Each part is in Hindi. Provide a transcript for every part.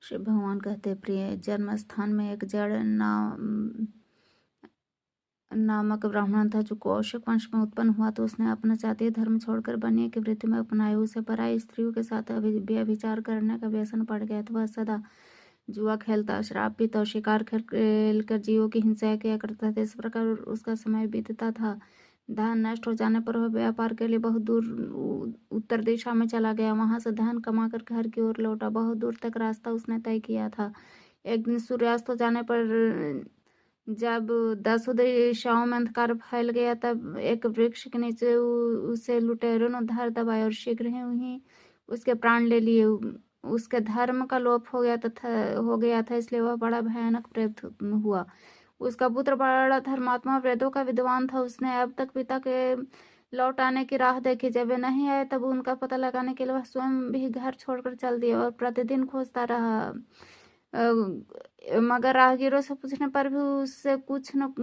शिव भगवान कहते, प्रिय, जन्म स्थान में एक जड़ नामक ब्राह्मण था जो कौशिक वंश में उत्पन्न हुआ। तो उसने अपना जातीय धर्म छोड़कर बनिए की वृत्ति में अपनाया। उसे पराई स्त्रियों के साथ व्यभिचार करने का व्यसन पड़ गया था। वह सदा जुआ खेलता, शराब पीता और शिकार खेलकर जीवों की हिंसा किया करता था। इस प्रकार उसका समय बीतता था। धन नष्ट हो जाने पर वह व्यापार के लिए बहुत दूर उत्तर दिशा में चला गया। वहां से धन कमाकर घर की ओर लौटा। बहुत दूर तक रास्ता उसने तय किया था। एक दिन सूर्यास्त हो जाने पर जब 10 दिशाओं में अंधकार फैल गया, तब एक वृक्ष के नीचे उसे लुटेरों ने धर दबाया और शीघ्र ही उसके प्राण ले लिए। उसके धर्म का लोप हो गया था, इसलिए वह बड़ा भयानक प्रेत हुआ। उसका पुत्र बड़ा धर्मात्मा, वेदों का विद्वान था। उसने अब तक पिता के लौट आने की राह देखी। जब वे नहीं आए तब उनका पता लगाने के लिए वह स्वयं भी घर छोड़कर चल दिया और प्रतिदिन खोजता रहा। मगर राहगीरों से पूछने पर भी उससे कुछ न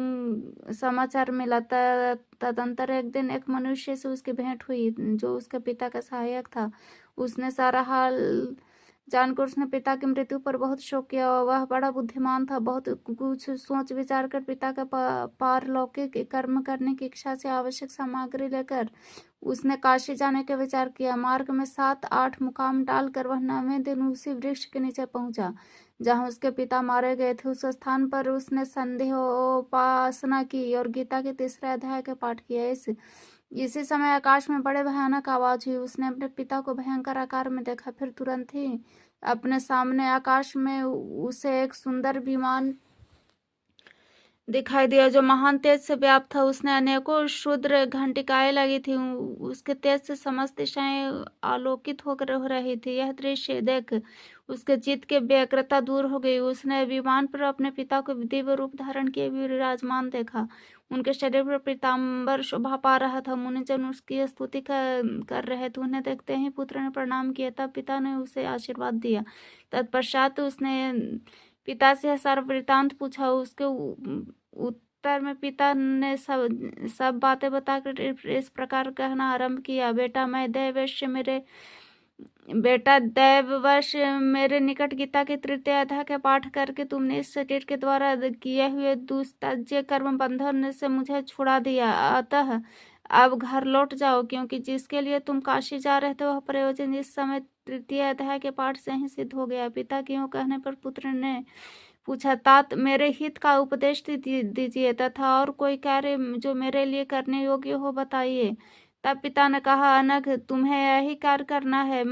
समाचार मिला। तदंतर एक दिन एक मनुष्य से उसकी भेंट हुई जो उसके पिता का सहायक था। उसने सारा हाल जानकर उसने पिता की मृत्यु पर बहुत शोक किया। वह बड़ा बुद्धिमान था। बहुत कुछ सोच विचार कर पिता का पारलौकिक कर्म करने की इच्छा से आवश्यक सामग्री लेकर उसने काशी जाने का विचार किया। मार्ग में 7-8 मुकाम डालकर वह 9वें दिन उसी वृक्ष के नीचे पहुंचा जहां उसके पिता मारे गए थे। उस स्थान पर उसने संध्योपासना की और गीता के 3रे अध्याय का पाठ किया। इसी समय आकाश में बड़े भयानक आवाज हुई। उसने अपने पिता को भयंकर आकार में देखा। फिर तुरंत ही अपने सामने आकाश में उसे एक सुंदर विमान दिखाई दिया जो महान तेज से व्याप्त था। उसने अनेकों क्षुद्र घंटिकाएं लगी थी। उसके तेज से समस्त दिशाएं आलोकित होकर हो रही थी। यह दृश्य देख उसके चित्त की व्यग्रता दूर हो गई। उसने विमान पर अपने पिता को दिव्य रूप धारण किए विराजमान देखा। उनके शरीर पर पीताम्बर शोभा पा रहा था। मुनिजन उसकी स्तुति कर रहे थे। उन्हें देखते ही पुत्र ने प्रणाम किया। तब पिता ने उसे आशीर्वाद दिया। तत्पश्चात उसने पिता से सारा वृतांत पूछा। उसके उत्तर में पिता ने सब बातें बताकर इस प्रकार कहना आरंभ किया, दैववश मेरे निकट गीता के 3य अध्याय के पाठ करके तुमने इस शरीर के द्वारा किए हुए दुस्तज्य कर्म बंधन से मुझे छुड़ा दिया। अतः अब घर लौट जाओ, क्योंकि जिसके लिए तुम काशी जा रहे थे वह प्रयोजन इस समय 3य अध्याय के पाठ से ही सिद्ध हो गया। पिता के यूं कहने पर पुत्र ने पूछा, तात मेरे हित का उपदेश दीजिए तथा और कोई कार्य जो मेरे लिए करने योग्य हो बताइए। तब पिता ने कहा, अनघ, तुम्हें यही कार्य करना है।